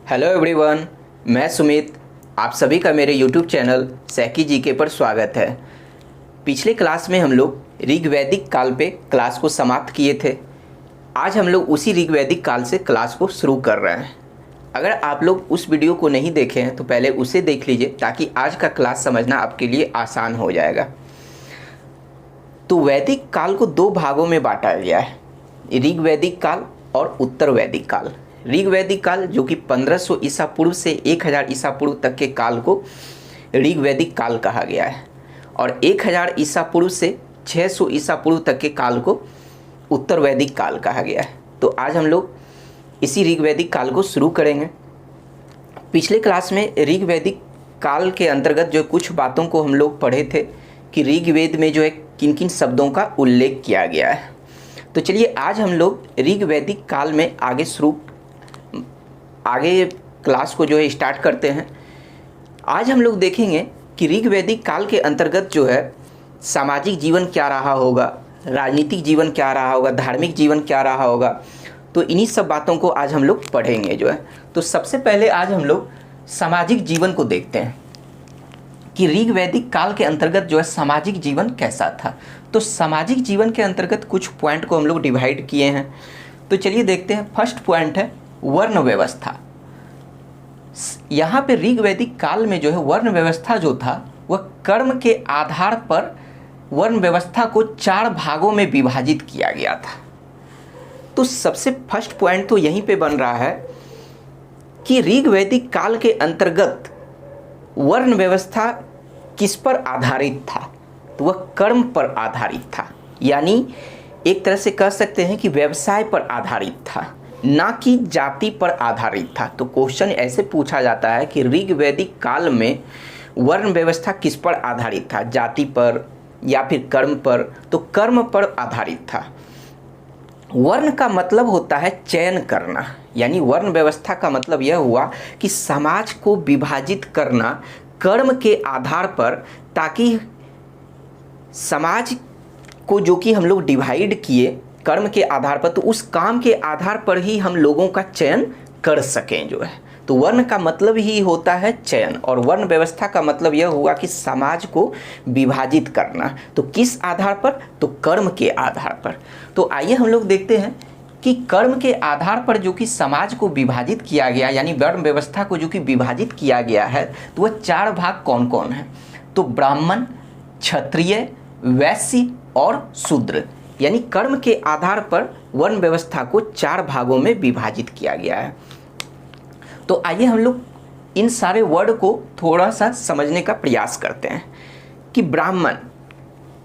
Hello everyone, मैं सुमित। आप सभी का मेरे यूट्यूब चैनल सैकी जीके पर स्वागत है। पिछले क्लास में हम लोग ऋग्वैदिक काल पे क्लास को समाप्त किए थे। आज हम लोग उसी ऋग्वैदिक काल से क्लास को शुरू कर रहे हैं। अगर आप लोग उस वीडियो को नहीं देखे हैं तो पहले उसे देख लीजिए ताकि आज का क्लास समझना आपके लिए आसान हो जाएगा। तो वैदिक काल को दो भागों में बांटा गया है, ऋग्वैदिक काल और उत्तर वैदिक काल। ऋग्वैदिक काल जो कि 1500 ईसा पूर्व से 1000 ईसा पूर्व तक के काल को ऋग्वैदिक काल कहा गया है और 1000 ईसा पूर्व से 600 ईसा पूर्व तक के काल को उत्तर वैदिक काल कहा गया है। तो आज हम लोग इसी ऋग्वैदिक काल को शुरू करेंगे। पिछले क्लास में ऋग्वैदिक काल के अंतर्गत जो कुछ बातों को हम लोग पढ़े थे कि ऋग्वेद में जो है किन किन शब्दों का उल्लेख किया गया है। तो चलिए आज हम लोग ऋग्वैदिक काल में आगे क्लास को जो है स्टार्ट करते हैं। आज हम लोग देखेंगे कि ऋग्वैदिक काल के अंतर्गत जो है सामाजिक जीवन क्या रहा होगा, राजनीतिक जीवन क्या रहा होगा, धार्मिक जीवन क्या रहा होगा। तो इन्हीं सब बातों को आज हम लोग पढ़ेंगे जो है। तो सबसे पहले आज हम लोग सामाजिक जीवन को देखते हैं कि ऋग्वैदिक काल के अंतर्गत जो है सामाजिक जीवन कैसा था। तो सामाजिक जीवन के अंतर्गत कुछ पॉइंट को हम लोग डिवाइड किए हैं। तो चलिए देखते हैं। फर्स्ट पॉइंट है वर्ण व्यवस्था। यहाँ पे ऋग्वैदिक काल में जो है वर्ण व्यवस्था जो था वह कर्म के आधार पर वर्ण व्यवस्था को 4 भागों में विभाजित किया गया था। तो सबसे फर्स्ट पॉइंट तो यहीं पे बन रहा है कि ऋग्वैदिक काल के अंतर्गत वर्ण व्यवस्था किस पर आधारित था, तो वह कर्म पर आधारित था। यानी एक तरह से कह सकते हैं कि व्यवसाय पर आधारित था, ना कि जाति पर आधारित था। तो क्वेश्चन ऐसे पूछा जाता है कि ऋग्वैदिक काल में वर्ण व्यवस्था किस पर आधारित था, जाति पर या फिर कर्म पर। तो कर्म पर आधारित था। वर्ण का मतलब होता है चयन करना, यानी वर्ण व्यवस्था का मतलब यह हुआ कि समाज को विभाजित करना कर्म के आधार पर, ताकि समाज को जो कि हम लोग डिवाइड किए कर्म के आधार पर, तो उस काम के आधार पर ही हम लोगों का चयन कर सकें जो है। तो वर्ण का मतलब ही होता है चयन और वर्ण व्यवस्था का मतलब यह हुआ कि समाज को विभाजित करना। तो किस आधार पर, तो कर्म के आधार पर। तो आइए हम लोग देखते हैं कि कर्म के आधार पर जो कि समाज को विभाजित किया गया, यानी वर्ण व्यवस्था को जो कि विभाजित किया गया है, तो वह 4 भाग कौन कौन है। तो ब्राह्मण, क्षत्रिय, वैश्य और शूद्र, यानी कर्म के आधार पर वर्ण व्यवस्था को 4 भागों में विभाजित किया गया है। तो आइए हम लोग इन सारे वर्ड को थोड़ा सा समझने का प्रयास करते हैं कि ब्राह्मण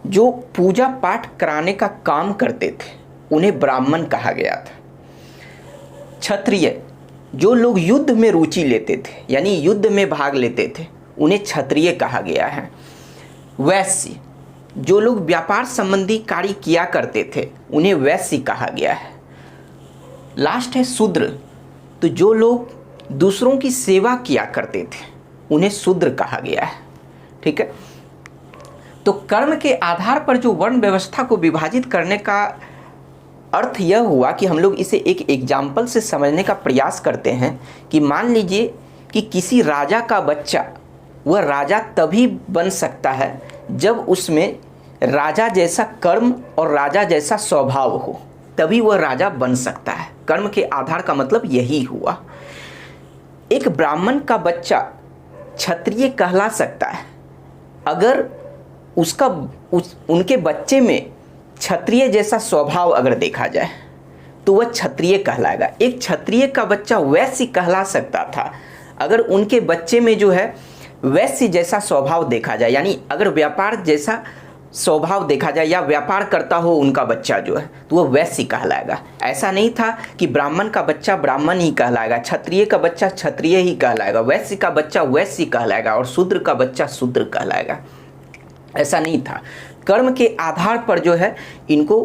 जो पूजा पाठ कराने का काम करते थे उन्हें ब्राह्मण कहा गया था। क्षत्रिय जो लोग युद्ध में रुचि लेते थे, यानी युद्ध में भाग लेते थे, उन्हें क्षत्रिय कहा गया है। वैश्य जो लोग व्यापार संबंधी कार्य किया करते थे उन्हें वैश्य कहा गया है। लास्ट है शूद्र, तो जो लोग दूसरों की सेवा किया करते थे उन्हें शूद्र कहा गया है। ठीक है। तो कर्म के आधार पर जो वर्ण व्यवस्था को विभाजित करने का अर्थ यह हुआ कि हम लोग इसे एक एग्जाम्पल से समझने का प्रयास करते हैं कि मान लीजिए कि किसी राजा का बच्चा, वह राजा तभी बन सकता है जब उसमें राजा जैसा कर्म और राजा जैसा स्वभाव हो, तभी वह राजा बन सकता है। कर्म के आधार का मतलब यही हुआ। एक ब्राह्मण का बच्चा क्षत्रिय कहला सकता है अगर उनके बच्चे में क्षत्रिय जैसा स्वभाव अगर देखा जाए तो वह क्षत्रिय कहलाएगा। एक क्षत्रिय का बच्चा वैश्य कहला सकता था अगर उनके बच्चे में जो है वैश्य जैसा स्वभाव देखा जाए, यानी अगर व्यापार जैसा स्वभाव देखा जाए या व्यापार करता हो उनका बच्चा जो है, तो वह वैश्य कहलाएगा। ऐसा नहीं था कि ब्राह्मण का बच्चा ब्राह्मण ही कहलाएगा, क्षत्रिय का बच्चा क्षत्रिय ही कहलाएगा, वैश्य का बच्चा वैश्य कहलाएगा और शूद्र का बच्चा शूद्र कहलाएगा। ऐसा नहीं था। कर्म के आधार पर जो है इनको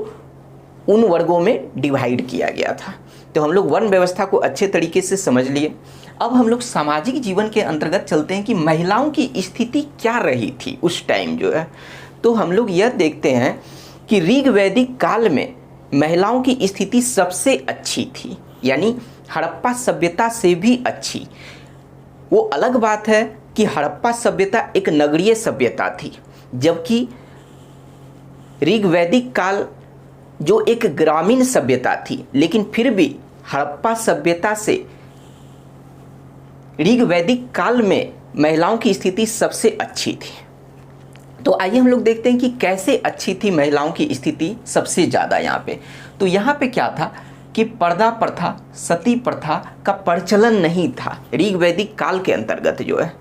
उन वर्गों में डिवाइड किया गया था। तो हम लोग वर्ण व्यवस्था को अच्छे तरीके से समझ लिए। अब हम लोग सामाजिक जीवन के अंतर्गत चलते हैं कि महिलाओं की स्थिति क्या रही थी उस टाइम जो है। तो हम लोग यह देखते हैं कि ऋग्वैदिक काल में महिलाओं की स्थिति सबसे अच्छी थी, यानी हड़प्पा सभ्यता से भी अच्छी। वो अलग बात है कि हड़प्पा सभ्यता एक नगरीय सभ्यता थी, जबकि ऋग्वैदिक काल जो एक ग्रामीण सभ्यता थी, लेकिन फिर भी हड़प्पा सभ्यता से ऋग्वैदिक काल में महिलाओं की स्थिति सबसे अच्छी थी। तो आइए हम लोग देखते हैं कि कैसे अच्छी थी महिलाओं की स्थिति सबसे ज़्यादा यहाँ पे। तो यहाँ पे क्या था कि पर्दा प्रथा, सती प्रथा का प्रचलन नहीं था ऋग्वैदिक काल के अंतर्गत जो है।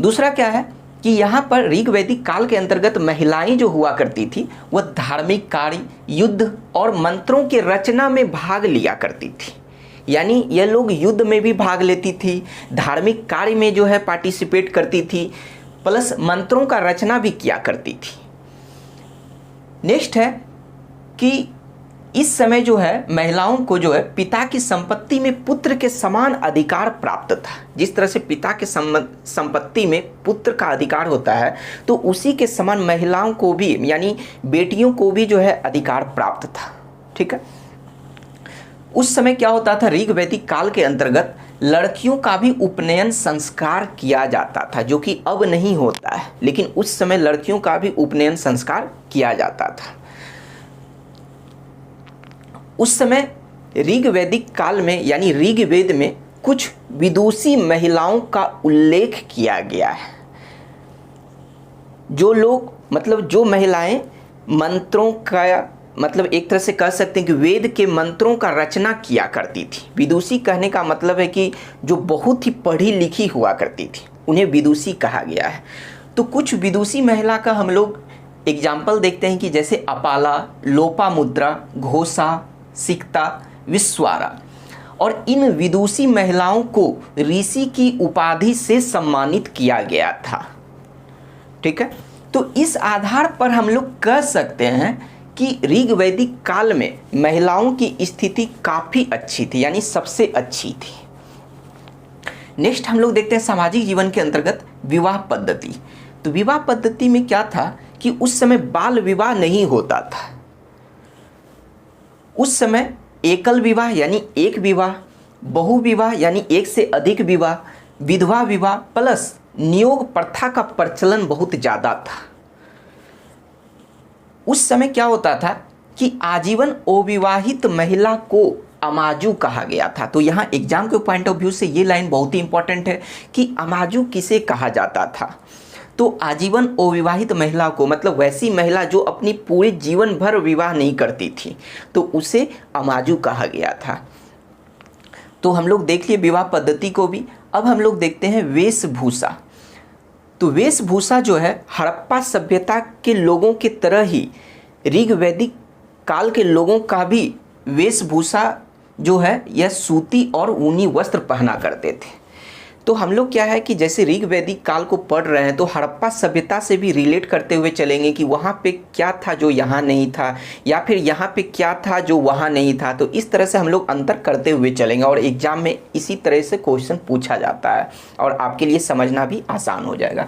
दूसरा क्या है कि यहाँ पर ऋग्वैदिक काल के अंतर्गत महिलाएं जो हुआ करती थी वह धार्मिक कार्य, युद्ध और मंत्रों के रचना में भाग लिया करती थी। यानी यह लोग युद्ध में भी भाग लेती थी, धार्मिक कार्य में जो है पार्टिसिपेट करती थी, प्लस मंत्रों का रचना भी किया करती थी। नेक्स्ट है कि इस समय जो है महिलाओं को जो है पिता की संपत्ति में पुत्र के समान अधिकार प्राप्त था। जिस तरह से पिता के संपत्ति में पुत्र का अधिकार होता है, तो उसी के समान महिलाओं को भी यानी बेटियों को भी जो है अधिकार प्राप्त था। ठीक है, उस समय क्या होता था, ऋग्वैदिक काल के अंतर्गत लड़कियों का भी उपनयन संस्कार किया जाता था, जो कि अब नहीं होता है, लेकिन उस समय लड़कियों का भी उपनयन संस्कार किया जाता था। उस समय ऋग्वैदिक काल में यानी ऋग्वेद में कुछ विदुषी महिलाओं का उल्लेख किया गया है। जो लोग मतलब जो महिलाएं मंत्रों का मतलब एक तरह से कह सकते हैं कि वेद के मंत्रों का रचना किया करती थी। विदुषी कहने का मतलब है कि जो बहुत ही पढ़ी लिखी हुआ करती थी, उन्हें विदुषी कहा गया है। तो कुछ विदुषी महिला का हम लोग एग्जाम्पल देखते हैं कि जैसे अपाला, लोपामुद्रा, घोषा, सिक्ता, विश्वारा। और इन विदुषी महिलाओं को ऋषि की उपाधि से सम्मानित किया गया था। ठीक है, तो इस आधार पर हम लोग कह सकते हैं कि ऋग्वैदिक काल में महिलाओं की स्थिति काफ़ी अच्छी थी, यानी सबसे अच्छी थी। नेक्स्ट हम लोग देखते हैं सामाजिक जीवन के अंतर्गत विवाह पद्धति। तो विवाह पद्धति में क्या था कि उस समय बाल विवाह नहीं होता था। उस समय एकल विवाह यानी एक विवाह, बहु विवाह यानी एक से अधिक विवाह, विधवा विवाह प्लस नियोग प्रथा का प्रचलन बहुत ज़्यादा था। उस समय क्या होता था कि आजीवन अविवाहित महिला को अमाजू कहा गया था। तो यहाँ एग्जाम के पॉइंट ऑफ व्यू से ये लाइन बहुत ही इंपॉर्टेंट है कि अमाजू किसे कहा जाता था। तो आजीवन अविवाहित महिला को मतलब वैसी महिला जो अपनी पूरे जीवन भर विवाह नहीं करती थी, तो उसे अमाजू कहा गया था। तो हम लोग देख लिए विवाह पद्धति को भी। अब हम लोग देखते हैं वेशभूषा। तो वेशभूषा जो है हड़प्पा सभ्यता के लोगों के तरह ही ऋग्वैदिक काल के लोगों का भी वेशभूषा जो है यह सूती और ऊनी वस्त्र पहना करते थे। तो हम लोग क्या है कि जैसे ऋग्वैदिक काल को पढ़ रहे हैं तो हड़प्पा सभ्यता से भी रिलेट करते हुए चलेंगे कि वहाँ पे क्या था जो यहाँ नहीं था, या फिर यहाँ पे क्या था जो वहाँ नहीं था। तो इस तरह से हम लोग अंतर करते हुए चलेंगे और एग्जाम में इसी तरह से क्वेश्चन पूछा जाता है और आपके लिए समझना भी आसान हो जाएगा।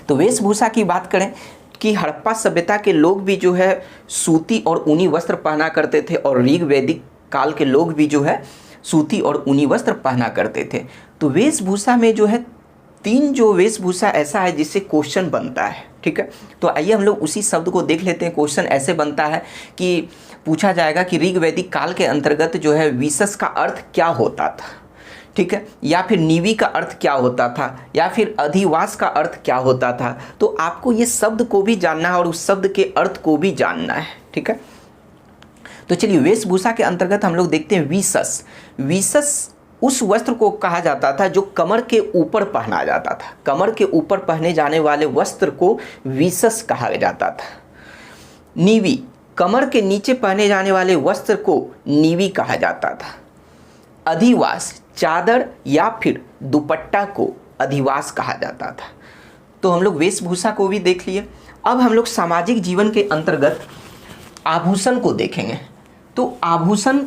तो वेशभूषा की बात करें कि हड़प्पा सभ्यता के लोग भी जो है सूती और ऊनी वस्त्र पहना करते थे और ऋग्वैदिक काल के लोग भी जो है सूती और ऊनी वस्त्र पहना करते थे। तो वेशभूषा में जो है तीन जो वेशभूषा ऐसा है जिससे क्वेश्चन बनता है। ठीक है, तो आइए हम लोग उसी शब्द को देख लेते हैं। क्वेश्चन ऐसे बनता है कि पूछा जाएगा कि ऋग्वैदिक काल के अंतर्गत जो है विशस का अर्थ क्या होता था। ठीक है, या फिर निवि का अर्थ क्या होता था, या फिर अधिवास का अर्थ क्या होता था। तो आपको ये शब्द को भी जानना है और उस शब्द के अर्थ को भी जानना है। ठीक है, तो चलिए वेशभूषा के अंतर्गत हम लोग देखते हैं विशस। विशस उस वस्त्र को कहा जाता था जो कमर के ऊपर पहना जाता था। कमर के ऊपर पहने जाने वाले वस्त्र को विशस कहा जाता था। नीवी, कमर के नीचे पहने जाने वाले वस्त्र को नीवी कहा जाता था। अधिवास, चादर या फिर दुपट्टा को अधिवास कहा जाता था। तो हम लोग वेशभूषा को भी देख लिए। अब हम लोग सामाजिक जीवन के अंतर्गत आभूषण को देखेंगे। तो आभूषण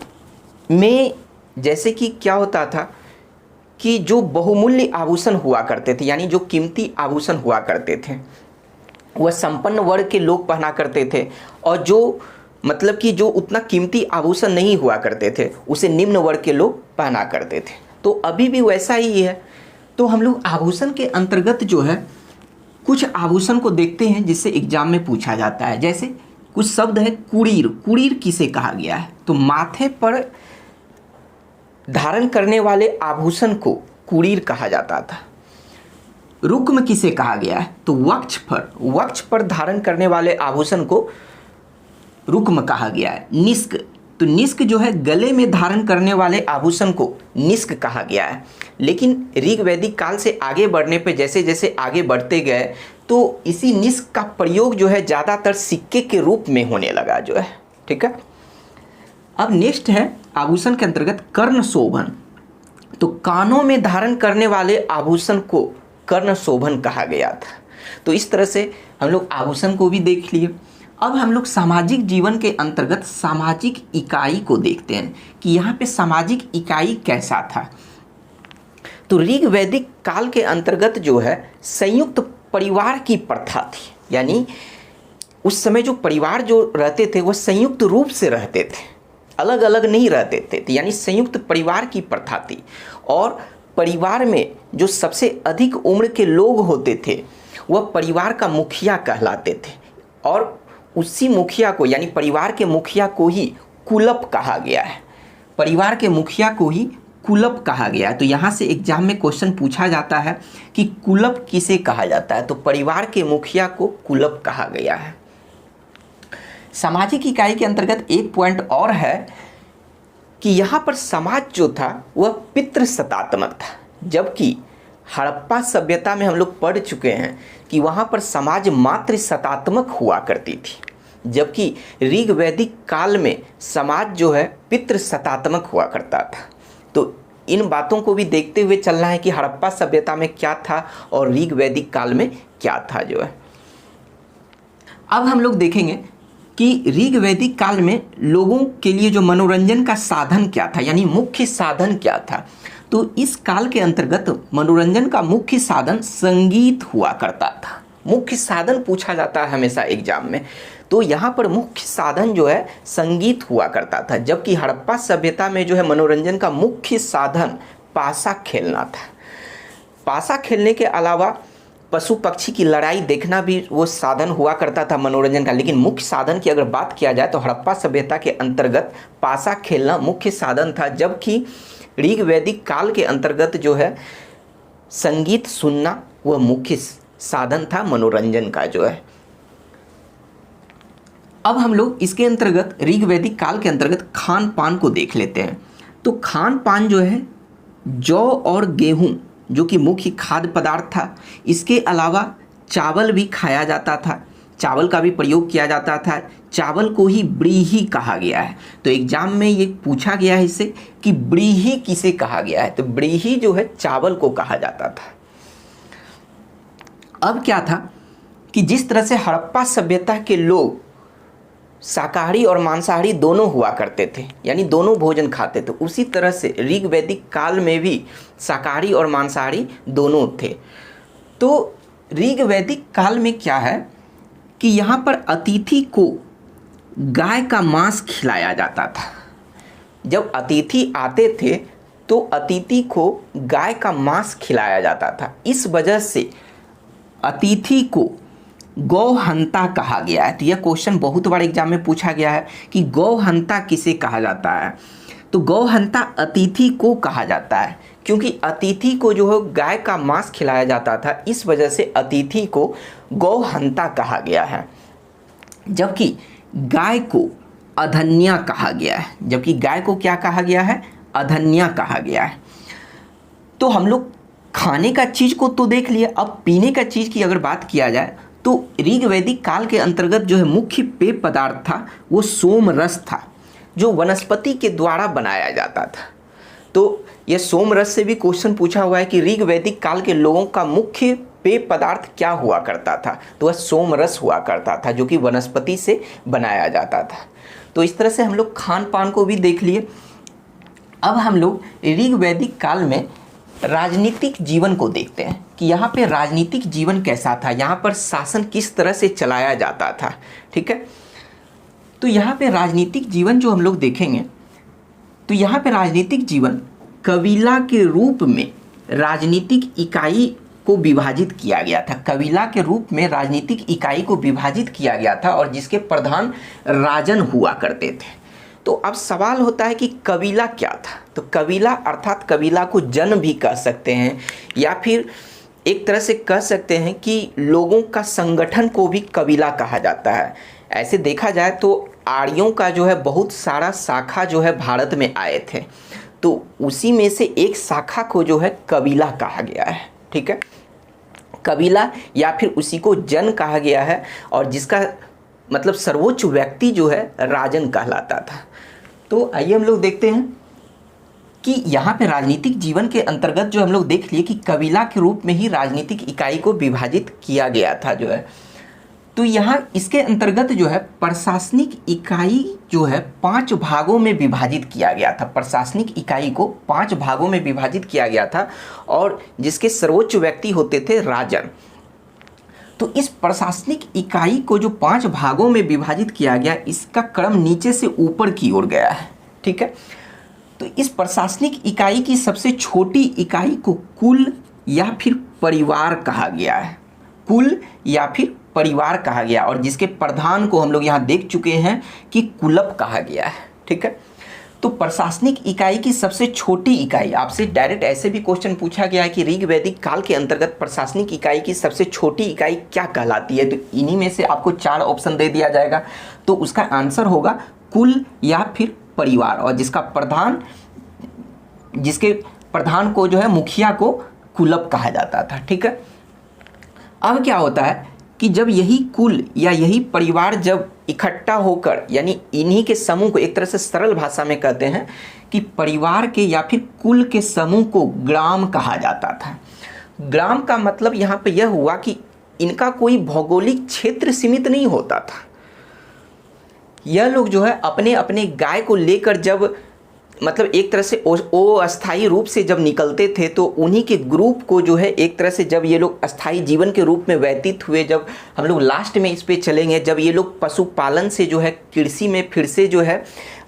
में जैसे कि क्या होता था कि जो बहुमूल्य आभूषण हुआ करते थे, यानी जो कीमती आभूषण हुआ करते थे, वह संपन्न वर्ग के लोग पहना करते थे। और जो मतलब कि जो उतना कीमती आभूषण नहीं हुआ करते थे उसे निम्न वर्ग के लोग पहना करते थे। तो अभी भी वैसा ही है। तो हम लोग आभूषण के अंतर्गत जो है कुछ आभूषण को देखते हैं जिससे एग्जाम में पूछा जाता है। जैसे कुछ शब्द है कुड़ीर। कुड़ीर किसे कहा गया है? तो माथे पर धारण करने वाले आभूषण को कुड़ीर कहा जाता था। रुक्म किसे कहा गया है? तो वक्ष पर धारण करने वाले आभूषण को रुक्म कहा गया है। निष्क, तो निष्क जो है गले में धारण करने वाले आभूषण को निष्क कहा गया है। लेकिन ऋग वैदिक काल से आगे बढ़ने पे जैसे जैसे आगे बढ़ते गए तो इसी निष्क का प्रयोग जो है ज़्यादातर सिक्के के रूप में होने लगा जो है। ठीक है, अब नेक्स्ट है आभूषण के अंतर्गत कर्ण शोभन। तो कानों में धारण करने वाले आभूषण को कर्ण शोभन कहा गया था। तो इस तरह से हम लोग आभूषण को भी देख लिए। अब हम लोग सामाजिक जीवन के अंतर्गत सामाजिक इकाई को देखते हैं कि यहाँ पे सामाजिक इकाई कैसा था। तो ऋग वैदिक काल के अंतर्गत जो है संयुक्त परिवार की प्रथा थी, यानी उस समय जो परिवार जो रहते थे वह संयुक्त रूप से रहते थे, अलग अलग नहीं रहते थे, यानी संयुक्त परिवार की प्रथा थी। और परिवार में जो सबसे अधिक उम्र के लोग होते थे वह परिवार का मुखिया कहलाते थे और उसी मुखिया को यानी परिवार के मुखिया को ही कुलप कहा गया है। परिवार के मुखिया को ही कुलप कहा गया है। तो यहाँ से एग्जाम में क्वेश्चन पूछा जाता है कि कुलप किसे कहा जाता है? तो परिवार के मुखिया को कुलप कहा गया है। सामाजिक इकाई के अंतर्गत एक पॉइंट और है कि यहाँ पर समाज जो था वह पितृसत्तात्मक था, जबकि हड़प्पा सभ्यता में हम लोग पढ़ चुके हैं कि वहाँ पर समाज मातृसत्तात्मक हुआ करती थी, जबकि ऋग वैदिक काल में समाज जो है पितृसत्तात्मक हुआ करता था। तो इन बातों को भी देखते हुए चलना है कि हड़प्पा सभ्यता में क्या था और ऋग वैदिक काल में क्या था जो है। अब हम लोग देखेंगे कि ऋग वैदिक काल में लोगों के लिए जो मनोरंजन का साधन क्या था, यानी मुख्य साधन क्या था। तो इस काल के अंतर्गत मनोरंजन का मुख्य साधन संगीत हुआ करता था। मुख्य साधन पूछा जाता है हमेशा एग्जाम में, तो यहाँ पर मुख्य साधन जो है संगीत हुआ करता था, जबकि हड़प्पा सभ्यता में जो है मनोरंजन का मुख्य साधन पासा खेलना था। पासा खेलने के अलावा पशु पक्षी की लड़ाई देखना भी वो साधन हुआ करता था मनोरंजन का। लेकिन मुख्य साधन की अगर बात किया जाए तो हड़प्पा सभ्यता के अंतर्गत पासा खेलना मुख्य साधन था, जबकि ऋग वैदिक काल के अंतर्गत जो है संगीत सुनना वह मुख्य साधन था मनोरंजन का जो है। अब हम लोग इसके अंतर्गत ऋग वैदिक काल के अंतर्गत खान पान को देख लेते हैं। तो खान पान जो है जौ और गेहूं जो कि मुख्य खाद्य पदार्थ था, इसके अलावा चावल भी खाया जाता था, चावल का भी प्रयोग किया जाता था। चावल को ही ब्रीही कहा गया है। तो एग्जाम में ये पूछा गया है इससे कि ब्रीही किसे कहा गया है? तो ब्रीही जो है चावल को कहा जाता था। अब क्या था कि जिस तरह से हड़प्पा सभ्यता के लोग शाकाहारी और मांसाहारी दोनों हुआ करते थे, यानी दोनों भोजन खाते थे, उसी तरह से ऋग वैदिक काल में भी शाकाहारी और मांसाहारी दोनों थे। तो ऋग वैदिक काल में क्या है कि यहाँ पर अतिथि को गाय का मांस खिलाया जाता था। जब अतिथि आते थे तो अतिथि को गाय का मांस खिलाया जाता था। इस वजह से अतिथि को गौहंता कहा गया है। तो यह क्वेश्चन बहुत बार एग्जाम में पूछा गया है कि गौहंता किसे कहा जाता है? तो गौहंता अतिथि को कहा जाता है, क्योंकि अतिथि को जो है गाय का मांस खिलाया जाता था, इस वजह से अतिथि को गौहंता कहा गया है। जबकि गाय को अधन्या कहा गया है। जबकि गाय को क्या कहा गया है? अधन्या कहा गया है। तो हम लोग खाने का चीज़ को तो देख लिया। अब पीने का चीज़ की अगर बात किया जाए तो ऋग वैदिक काल के अंतर्गत जो है मुख्य पेय पदार्थ था वो सोम रस था, जो वनस्पति के द्वारा बनाया जाता था। तो यह सोम रस से भी क्वेश्चन पूछा हुआ है कि ऋग वैदिक काल के लोगों का मुख्य पेय पदार्थ क्या हुआ करता था? तो वह सोम रस हुआ करता था, जो कि वनस्पति से बनाया जाता था। तो इस तरह से हम लोग खान पान को भी देख लिए। अब हम लोग ऋग वैदिक काल में राजनीतिक जीवन को देखते हैं कि यहाँ पे राजनीतिक जीवन कैसा था, यहाँ पर शासन किस तरह से चलाया जाता था। ठीक है, तो यहाँ पे राजनीतिक जीवन जो हम लोग देखेंगे, तो यहाँ पे राजनीतिक जीवन कबीला के रूप में राजनीतिक इकाई को विभाजित किया गया था। कबीला के रूप में राजनीतिक इकाई को विभाजित किया गया था और जिसके प्रधान राजन हुआ करते थे। तो अब सवाल होता है कि कबीला क्या था। तो कबीला अर्थात कबीला को जन भी कह सकते हैं या फिर एक तरह से कह सकते हैं कि लोगों का संगठन को भी कबीला कहा जाता है। ऐसे देखा जाए तो आर्यों का जो है बहुत सारा शाखा जो है भारत में आए थे, तो उसी में से एक शाखा को जो है कबीला कहा गया है। ठीक है, कबीला या फिर उसी को जन कहा गया है और जिसका मतलब सर्वोच्च व्यक्ति जो है राजन कहलाता था। तो आइए हम लोग देखते हैं कि यहाँ पे राजनीतिक जीवन के अंतर्गत जो हम लोग देख लिए कि कबीला के रूप में ही राजनीतिक इकाई को विभाजित किया गया था जो है। तो यहाँ इसके अंतर्गत जो है प्रशासनिक इकाई जो है 5 भागों में विभाजित किया गया था। प्रशासनिक इकाई को 5 भागों में विभाजित किया गया था और जिसके सर्वोच्च व्यक्ति होते थे राजन। तो इस प्रशासनिक इकाई को जो 5 भागों में विभाजित किया गया, इसका क्रम नीचे से ऊपर की ओर गया है। ठीक है, तो इस प्रशासनिक इकाई की सबसे छोटी इकाई को कुल या फिर परिवार कहा गया है। कुल या फिर परिवार कहा गया और जिसके प्रधान को हम लोग यहाँ देख चुके हैं कि कुलप कहा गया है। ठीक है, तो प्रशासनिक इकाई की सबसे छोटी इकाई, आपसे डायरेक्ट ऐसे भी क्वेश्चन पूछा गया है कि ऋग वैदिक काल के अंतर्गत प्रशासनिक इकाई की सबसे छोटी इकाई क्या कहलाती है। तो इन्हीं में से आपको 4 ऑप्शन दे दिया जाएगा, तो उसका आंसर होगा कुल या फिर परिवार और जिसके प्रधान को जो है मुखिया को कुलप कहा जाता था। ठीक है, अब क्या होता है कि जब यही कुल या यही परिवार जब इकट्ठा होकर, यानी इन्हीं के समूह को, एक तरह से सरल भाषा में कहते हैं कि परिवार के या फिर कुल के समूह को ग्राम कहा जाता था। ग्राम का मतलब यहाँ पे यह हुआ कि इनका कोई भौगोलिक क्षेत्र सीमित नहीं होता था। यह लोग जो है अपने अपने गाय को लेकर जब मतलब एक तरह से अस्थायी रूप से जब निकलते थे, तो उन्हीं के ग्रुप को जो है एक तरह से जब ये लोग अस्थायी जीवन के रूप में व्यतीत हुए, जब हम लोग लास्ट में इस पे चलेंगे, जब ये लोग पशुपालन से जो है कृषि में फिर से जो है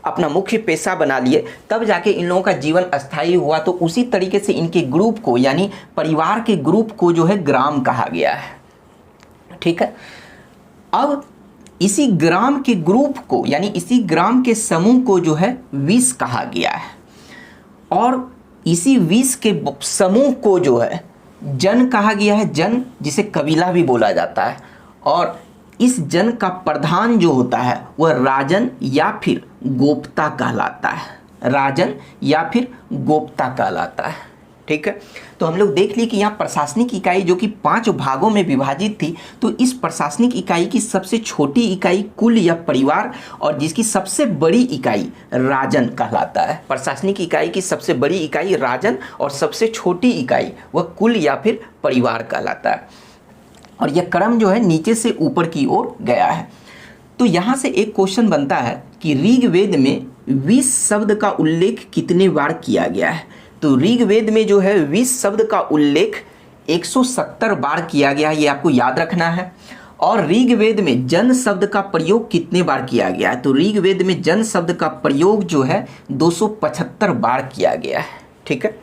अपना मुख्य पेशा बना लिए, तब जाके इन लोगों का जीवन अस्थायी हुआ। तो उसी तरीके से इनके ग्रुप को यानी परिवार के ग्रुप को जो है ग्राम कहा गया है। ठीक है, अब इसी ग्राम के ग्रुप को यानी इसी ग्राम के समूह को जो है विष कहा गया है और इसी विष के समूह को जो है जन कहा गया है। जन जिसे कबीला भी बोला जाता है और इस जन का प्रधान जो होता है वह राजन या फिर गोप्ता कहलाता है। राजन या फिर गोप्ता कहलाता है। ठीक है, तो हम लोग देख लिए कि यहाँ प्रशासनिक इकाई जो कि 5 भागों में विभाजित थी, तो इस प्रशासनिक इकाई की सबसे छोटी इकाई कुल या परिवार और जिसकी सबसे बड़ी इकाई राजन कहलाता है। प्रशासनिक इकाई की सबसे बड़ी इकाई राजन और सबसे छोटी इकाई वह कुल या फिर परिवार कहलाता है और यह क्रम जो है नीचे से ऊपर की ओर गया है। तो यहाँ से एक क्वेश्चन बनता है कि ऋग्वेद में विष शब्द का उल्लेख कितने बार किया गया है। तो ऋग्वेद में जो है विष शब्द का उल्लेख 170 बार किया गया है, ये आपको याद रखना है। और ऋग्वेद में जन शब्द का प्रयोग कितने बार किया गया है। तो ऋग्वेद में जन शब्द का प्रयोग जो है 275 बार किया गया है। ठीक है,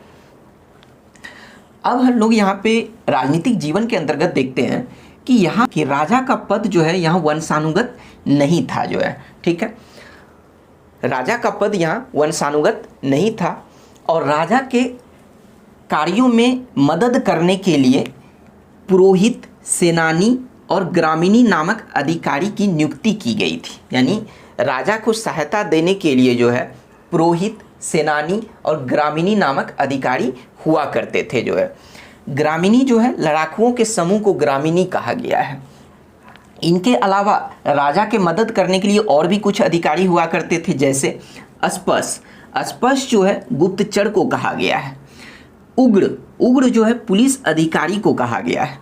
अब हम लोग यहाँ पे राजनीतिक जीवन के अंतर्गत देखते हैं कि यहाँ के राजा का पद जो है यहाँ वंशानुगत नहीं था जो है। ठीक है, राजा का पद यहाँ वंशानुगत नहीं था और राजा के कार्यों में मदद करने के लिए पुरोहित, सेनानी और ग्रामीणी नामक अधिकारी की नियुक्ति की गई थी। यानी राजा को सहायता देने के लिए जो है पुरोहित, सेनानी और ग्रामीणी नामक अधिकारी हुआ करते थे जो है। ग्रामीणी जो है लड़ाकुओं के समूह को ग्रामीणी कहा गया है। इनके अलावा राजा के मदद करने के लिए और भी कुछ अधिकारी हुआ करते थे, जैसे अस्पष्ट जो है गुप्तचर को कहा गया है। उग्र जो है पुलिस अधिकारी को कहा गया है।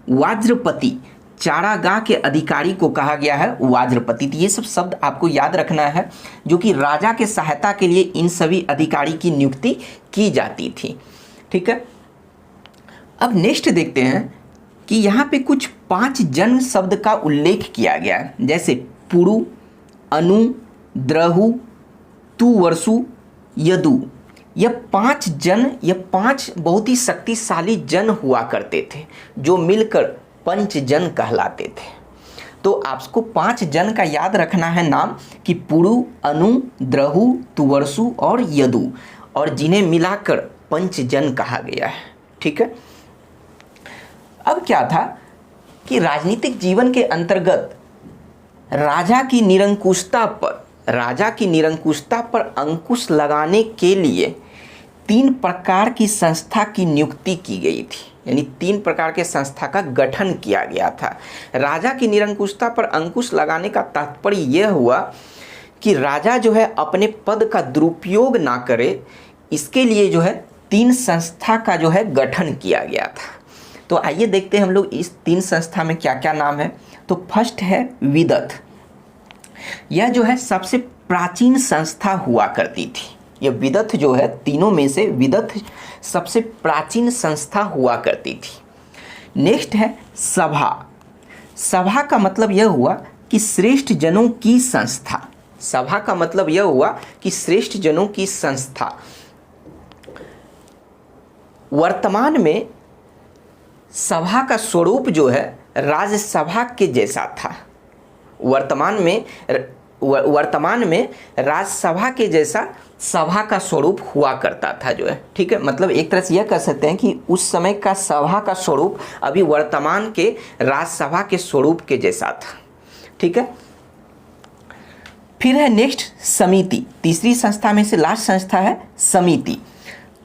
वाज्रपति चारागाह के अधिकारी को कहा गया है वाज्रपति। तो ये सब शब्द आपको याद रखना है जो कि राजा के सहायता के लिए इन सभी अधिकारी की नियुक्ति की जाती थी। ठीक है, अब नेक्स्ट देखते हैं कि यहाँ पे कुछ 5 जन शब्द का उल्लेख किया गया है, जैसे पुरु, अनु, द्रहु, तुवर्सु, यदु, यह 5 जन, यह 5 बहुत ही शक्तिशाली जन हुआ करते थे जो मिलकर पंचजन कहलाते थे। तो आपको 5 जन का याद रखना है नाम कि पुरु, अनु, द्रहु, तुवर्सु और यदु, और जिन्हें मिलाकर पंचजन कहा गया है। ठीक है। अब क्या था कि राजनीतिक जीवन के अंतर्गत राजा की निरंकुशता पर अंकुश लगाने के लिए 3 प्रकार की संस्था की नियुक्ति की गई थी, यानी 3 प्रकार के संस्था का गठन किया गया था। राजा की निरंकुशता पर अंकुश लगाने का तात्पर्य यह हुआ कि राजा जो है अपने पद का दुरुपयोग ना करे, इसके लिए जो है 3 संस्था का जो है गठन किया गया था। तो आइए देखते हैं हम लोग इस 3 संस्था में क्या क्या नाम है। तो फर्स्ट है विदथ। यह जो है सबसे प्राचीन संस्था हुआ करती थी। यह विदथ जो है, तीनों में से विदथ सबसे प्राचीन संस्था हुआ करती थी। नेक्स्ट है सभा। सभा का मतलब यह हुआ कि श्रेष्ठ जनों की संस्था। सभा का मतलब यह हुआ कि श्रेष्ठ जनों की संस्था। वर्तमान में सभा का स्वरूप जो है राज्यसभा के जैसा था। वर्तमान में राज्यसभा के जैसा सभा का स्वरूप हुआ करता था जो है। ठीक है, मतलब एक तरह से यह कह सकते हैं कि उस समय का सभा का स्वरूप अभी वर्तमान के राज्यसभा के स्वरूप के जैसा था। ठीक है। फिर है नेक्स्ट समिति। तीसरी संस्था में से लास्ट संस्था है समिति।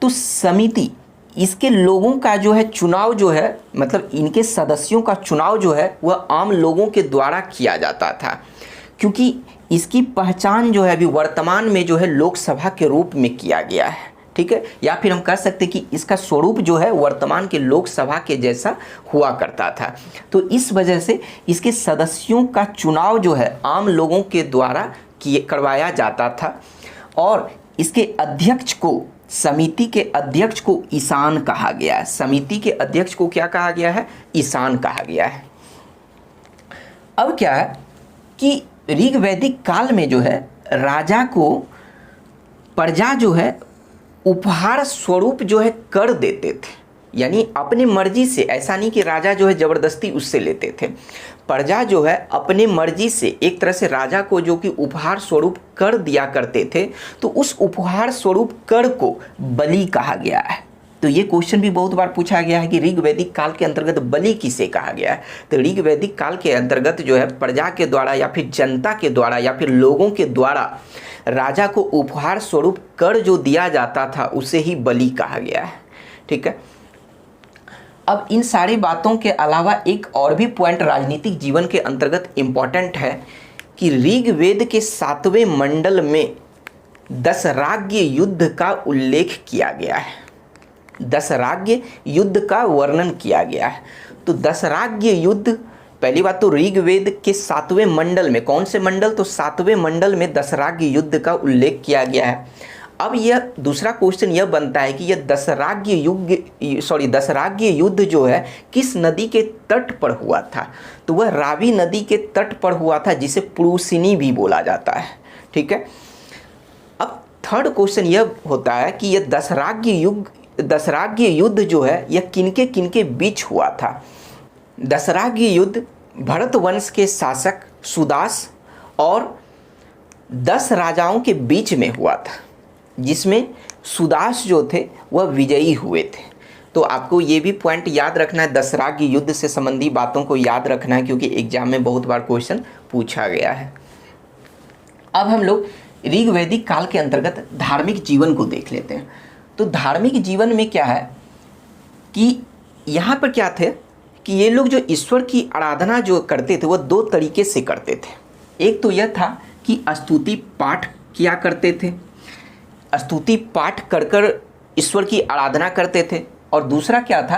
तो समिति, इसके लोगों का जो है चुनाव जो है, मतलब इनके सदस्यों का चुनाव जो है वह आम लोगों के द्वारा किया जाता था, क्योंकि इसकी पहचान जो है अभी वर्तमान में जो है लोकसभा के रूप में किया गया है। ठीक है, या फिर हम कह सकते हैं कि इसका स्वरूप जो है वर्तमान के लोकसभा के जैसा हुआ करता था। तो इस वजह से इसके सदस्यों का चुनाव जो है आम लोगों के द्वारा करवाया जाता था, और इसके अध्यक्ष को, समिति के अध्यक्ष को ईशान कहा गया है। समिति के अध्यक्ष को क्या कहा गया है? ईशान कहा गया है। अब क्या है कि ऋग वैदिक काल में जो है राजा को प्रजा जो है उपहार स्वरूप जो है कर देते थे, यानी अपनी मर्जी से। ऐसा नहीं कि राजा जो है जबरदस्ती उससे लेते थे। प्रजा जो है अपनी मर्जी से एक तरह से राजा को जो कि उपहार स्वरूप कर दिया करते थे, तो उस उपहार स्वरूप कर को बलि कहा गया है। तो ये क्वेश्चन भी बहुत बार पूछा गया है कि ऋग वैदिक काल के अंतर्गत बलि किसे कहा गया है। तो ऋग वैदिक काल के अंतर्गत जो है प्रजा के द्वारा या फिर जनता के द्वारा या फिर लोगों के द्वारा राजा को उपहार स्वरूप कर जो दिया जाता था उसे ही बलि कहा गया है। ठीक है। अब इन सारी बातों के अलावा एक और भी पॉइंट राजनीतिक जीवन के अंतर्गत इम्पॉर्टेंट है कि ऋग्वेद के 7वें मंडल में दशराज्य युद्ध का उल्लेख किया गया है। दशराज्य युद्ध का वर्णन किया गया है। तो दशराज्य युद्ध, पहली बात तो ऋग्वेद के 7वें मंडल में, कौन से मंडल? तो 7वें मंडल में दशराज्य युद्ध का उल्लेख किया गया है। अब यह दूसरा क्वेश्चन यह बनता है कि यह दशराज्य युद्ध जो है किस नदी के तट पर हुआ था? तो वह रावी नदी के तट पर हुआ था, जिसे पुरुषिनी भी बोला जाता है। ठीक है। अब थर्ड क्वेश्चन यह होता है कि यह दशराज्य युद्ध जो है यह किनके बीच हुआ था? दशराज्य युद्ध भरत वंश के शासक सुदास और 10 राजाओं के बीच में हुआ था, जिसमें सुदास जो थे वह विजयी हुए थे। तो आपको ये भी पॉइंट याद रखना है, दशराज्य युद्ध से संबंधी बातों को याद रखना है, क्योंकि एग्जाम में बहुत बार क्वेश्चन पूछा गया है। अब हम लोग ऋग्वैदिक काल के अंतर्गत धार्मिक जीवन को देख लेते हैं। तो धार्मिक जीवन में क्या है कि यहाँ पर क्या थे कि ये लोग जो ईश्वर की आराधना जो करते थे वह 2 तरीके से करते थे। एक तो यह था कि स्तुति पाठ किया करते थे, स्तुति पाठ कर कर ईश्वर की आराधना करते थे, और दूसरा क्या था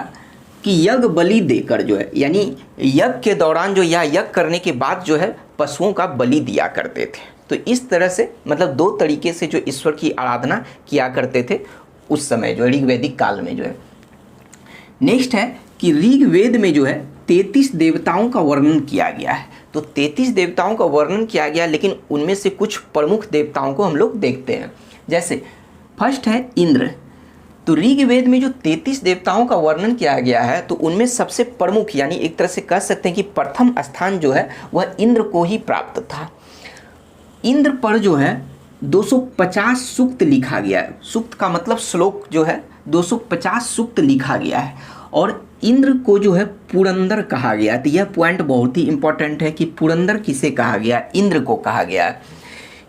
कि यज्ञ बलि देकर जो है, यानी यज्ञ के दौरान जो या यज्ञ करने के बाद जो है पशुओं का बलि दिया करते थे। तो इस तरह से मतलब 2 तरीके से जो ईश्वर की आराधना किया करते थे उस समय जो ऋग्वैदिक काल में जो है। नेक्स्ट है कि ऋग्वेद में जो है 33 देवताओं का वर्णन किया गया है। तो 33 देवताओं का वर्णन किया गया, लेकिन उनमें से कुछ प्रमुख देवताओं को हम लोग देखते हैं। जैसे फर्स्ट है इंद्र। तो ऋग्वेद में जो 33 देवताओं का वर्णन किया गया है, तो उनमें सबसे प्रमुख यानी एक तरह से कह सकते हैं कि प्रथम स्थान जो है वह इंद्र को ही प्राप्त था। इंद्र पर जो है 250 सूक्त लिखा गया है। सूक्त का मतलब श्लोक जो है 250 सूक्त लिखा गया है, और इंद्र को जो है पुरंदर कहा गया। तो यह पॉइंट बहुत ही इंपॉर्टेंट है कि पुरंदर किसे कहा गया, इंद्र को कहा गया।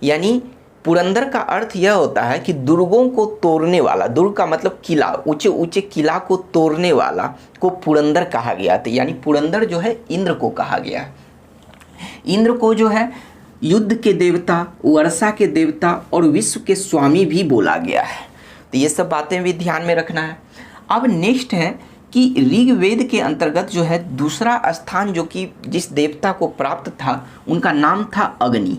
यानी पुरंदर का अर्थ यह होता है कि दुर्गों को तोड़ने वाला, दुर्ग का मतलब किला, ऊंचे ऊंचे किला को तोड़ने वाला को पुरंदर कहा गया। तो यानी पुरंदर जो है इंद्र को कहा गया। इंद्र को जो है युद्ध के देवता, वर्षा के देवता और विश्व के स्वामी भी बोला गया है। तो ये सब बातें भी ध्यान में रखना है। अब नेक्स्ट है कि ऋग्वेद के अंतर्गत जो है दूसरा स्थान जो कि जिस देवता को प्राप्त था उनका नाम था अग्नि।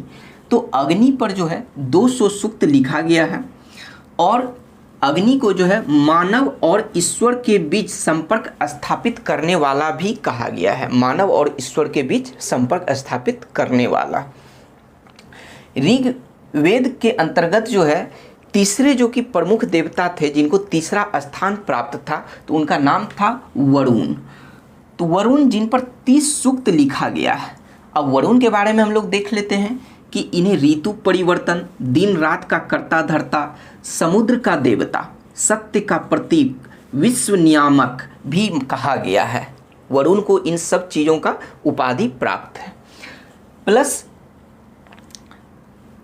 तो अग्नि पर जो है 200 सूक्त लिखा गया है, और अग्नि को जो है मानव और ईश्वर के बीच संपर्क स्थापित करने वाला भी कहा गया है। मानव और ईश्वर के बीच संपर्क स्थापित करने वाला। ऋग्वेद के अंतर्गत जो है तीसरे जो कि प्रमुख देवता थे जिनको तीसरा स्थान प्राप्त था, तो उनका नाम था वरुण। तो वरुण जिन पर 30 सूक्त लिखा गया है। अब वरुण के बारे में हम लोग देख लेते हैं कि इन्हें ऋतु परिवर्तन, दिन रात का कर्ता धर्ता, समुद्र का देवता, सत्य का प्रतीक, विश्व नियामक भी कहा गया है। वरुण को इन सब चीज़ों का उपाधि प्राप्त है। प्लस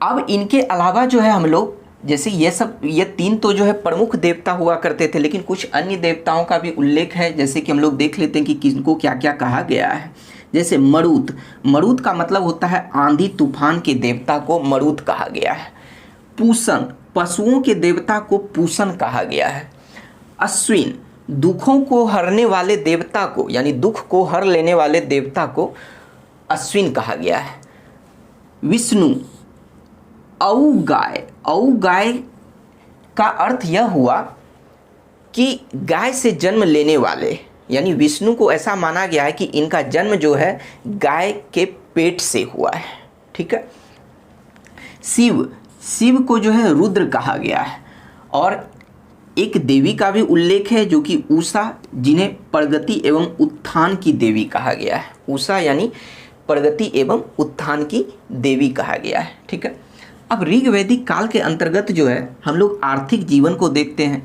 अब इनके अलावा जो है हम लोग जैसे ये तीन तो जो है प्रमुख देवता हुआ करते थे, लेकिन कुछ अन्य देवताओं का भी उल्लेख है। जैसे कि हम लोग देख लेते हैं कि किनको क्या क्या कहा गया है। जैसे मरुत, मरुत का मतलब होता है आंधी तूफान के देवता को मरुत कहा गया है। पूषण, पशुओं के देवता को पूषण कहा गया है। अश्विन, दुखों को हरने वाले देवता को यानी दुख को हर लेने वाले देवता को अश्विन कहा गया है। विष्णु, औ गाय, औ गाय का अर्थ यह हुआ कि गाय से जन्म लेने वाले, यानी विष्णु को ऐसा माना गया है कि इनका जन्म जो है गाय के पेट से हुआ है। ठीक है। शिव, शिव को जो है रुद्र कहा गया है, और एक देवी का भी उल्लेख है जो कि उषा, जिन्हें प्रगति एवं उत्थान की देवी कहा गया है। उषा यानी प्रगति एवं उत्थान की देवी कहा गया है। ठीक है। अब ऋग्वैदिक काल के अंतर्गत जो है हम लोग आर्थिक जीवन को देखते हैं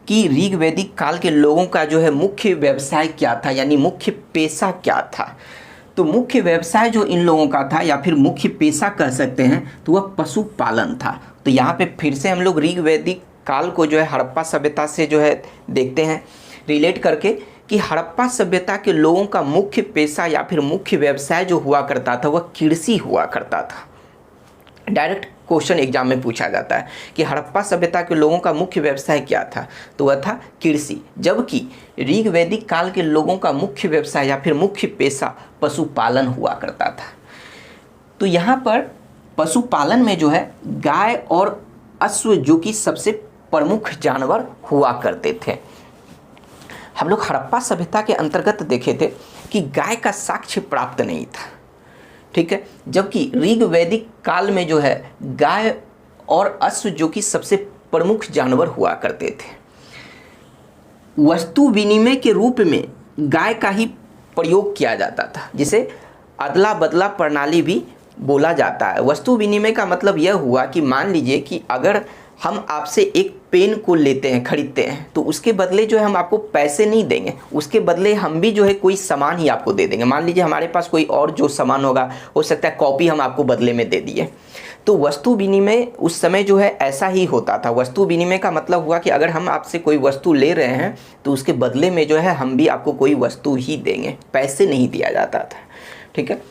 कि ऋग्वैदिक काल के लोगों का जो है मुख्य व्यवसाय क्या था, यानी मुख्य पेशा क्या था। तो मुख्य व्यवसाय जो इन लोगों का था या फिर मुख्य पेशा कह सकते हैं, तो वह पशुपालन था। तो यहाँ पे फिर से हम लोग ऋग्वैदिक काल को जो है हड़प्पा सभ्यता से जो है देखते हैं रिलेट करके कि हड़प्पा सभ्यता के लोगों का मुख्य पेशा या फिर मुख्य व्यवसाय जो हुआ करता था वह कृषि हुआ करता था। डायरेक्ट क्वेश्चन एग्जाम में पूछा जाता है कि हड़प्पा सभ्यता के लोगों का मुख्य व्यवसाय क्या था, तो वह था कृषि, जबकि ऋग्वैदिक काल के लोगों का मुख्य व्यवसाय या फिर मुख्य पेशा पशुपालन हुआ करता था। तो यहाँ पर पशुपालन में जो है गाय और अश्व जो कि सबसे प्रमुख जानवर हुआ करते थे। हम लोग हड़प्पा सभ्यता के अंतर्गत देखे थे कि गाय का साक्ष्य प्राप्त नहीं था। ठीक है। जबकि ऋग्वैदिक काल में जो है गाय और अश्व जो कि सबसे प्रमुख जानवर हुआ करते थे। वस्तु विनिमय के रूप में गाय का ही प्रयोग किया जाता था, जिसे अदला बदला प्रणाली भी बोला जाता है। वस्तु विनिमय का मतलब यह हुआ कि मान लीजिए कि अगर हम आपसे एक पेन को लेते हैं, खरीदते हैं, तो उसके बदले जो है हम आपको पैसे नहीं देंगे, उसके बदले हम भी जो है कोई सामान ही आपको दे देंगे। मान लीजिए हमारे पास कोई और जो सामान होगा, हो सकता है कॉपी हम आपको बदले में दे दिए। तो वस्तु विनिमय उस समय जो है ऐसा ही होता था। वस्तु विनिमय का मतलब हुआ कि अगर हम आपसे कोई वस्तु ले रहे हैं तो उसके बदले में जो है हम भी आपको कोई वस्तु ही देंगे, पैसे नहीं दिया जाता था। ठीक है।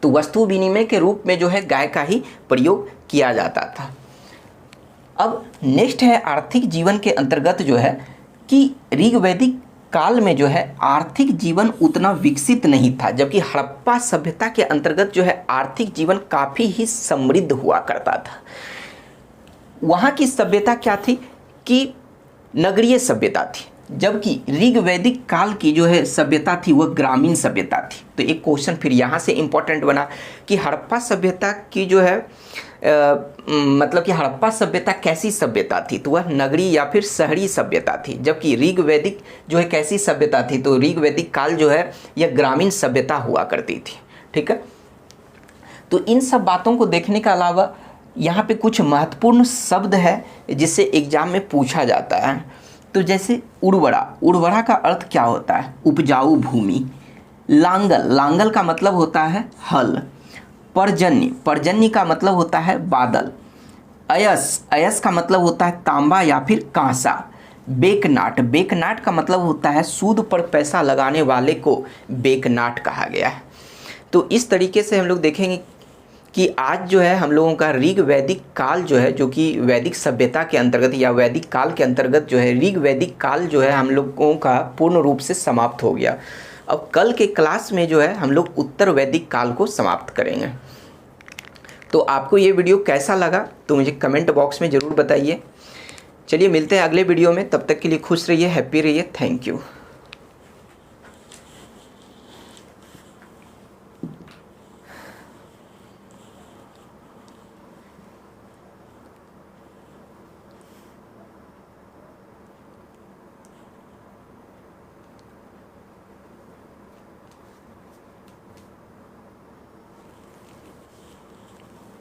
तो वस्तु विनिमय के रूप में जो है गाय का ही प्रयोग किया जाता था। अब नेक्स्ट है आर्थिक जीवन के अंतर्गत जो है कि ऋग्वैदिक काल में जो है आर्थिक जीवन उतना विकसित नहीं था, जबकि हड़प्पा सभ्यता के अंतर्गत जो है आर्थिक जीवन काफ़ी ही समृद्ध हुआ करता था। वहाँ की सभ्यता क्या थी कि नगरीय सभ्यता थी। जबकि ऋग वैदिक काल की जो है सभ्यता थी वह ग्रामीण सभ्यता थी। तो एक क्वेश्चन फिर यहाँ से इम्पोर्टेंट बना कि हड़प्पा सभ्यता की जो है मतलब कि हड़प्पा सभ्यता कैसी सभ्यता थी, तो वह नगरी या फिर शहरी सभ्यता थी। जबकि ऋग वैदिक जो है कैसी सभ्यता थी, तो ऋग वैदिक काल जो है यह ग्रामीण सभ्यता हुआ करती थी। ठीक है, तो इन सब बातों को देखने के अलावा यहाँ पे कुछ महत्वपूर्ण शब्द है जिससे एग्जाम में पूछा जाता है। तो जैसे उर्वरा, उर्वरा का अर्थ क्या होता है, उपजाऊ भूमि। लांगल, लांगल का मतलब होता है हल। पर्जन्य, पर्जन्य का मतलब होता है बादल। अयस, अयस का मतलब होता है तांबा या फिर कांसा। बेकनाट, बेकनाट का मतलब होता है सूद पर पैसा लगाने वाले को बेकनाट कहा गया है। तो इस तरीके से हम लोग देखेंगे कि आज जो है हम लोगों का ऋग वैदिक काल जो है, जो कि वैदिक सभ्यता के अंतर्गत या वैदिक काल के अंतर्गत जो है ऋग वैदिक काल जो है हम लोगों का पूर्ण रूप से समाप्त हो गया। अब कल के क्लास में जो है हम लोग उत्तर वैदिक काल को समाप्त करेंगे। तो आपको ये वीडियो कैसा लगा तो मुझे कमेंट बॉक्स में ज़रूर बताइए। चलिए मिलते हैं अगले वीडियो में, तब तक के लिए खुश रहिए, हैप्पी रहिए, थैंक यू।